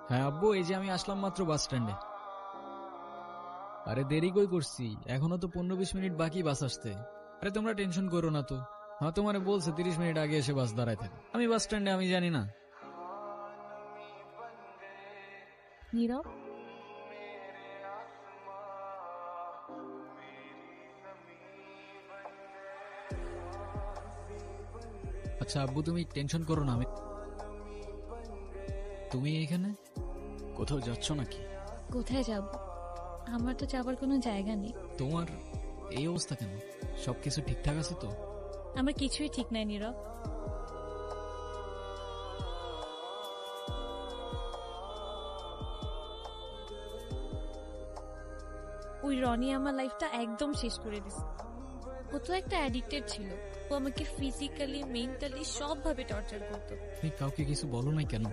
হ্যাঁ আব্বু, এই যে আমি আসলাম মাত্র বাস স্ট্যান্ডে। আরে দেরি কই করছি, এখনো তো 15-20 মিনিট বাকি বাস আসতে। আরে তোমরা টেনশন করো না তো। হ্যাঁ তোমারে বলছে 30 মিনিট আগে এসে বাস দাঁড়ায় থাকে। আমি বাস স্ট্যান্ডে, আমি জানি না। নীরব, আচ্ছা আব্বু তুমি টেনশন করো না, আমি। তুমি এখানে কোথাও যাচ্ছ নাকি? কোথায় যাব? আমার তো যাবার কোনো জায়গা নেই। তোমার এই অবস্থা কেন? সবকিছু ঠিকঠাক আছে তো? আমার কিছুই ঠিক নাই নীরব। ওই রনি আমার লাইফটা একদম শেষ করে দিছে। ও তো একটা অ্যাডিক্টেড ছিল। ও আমাকে ফিজিক্যালি, মেন্টালি সবভাবে টর্চার করতো। তুমি কাউকে কিছু বলো নাই কেন?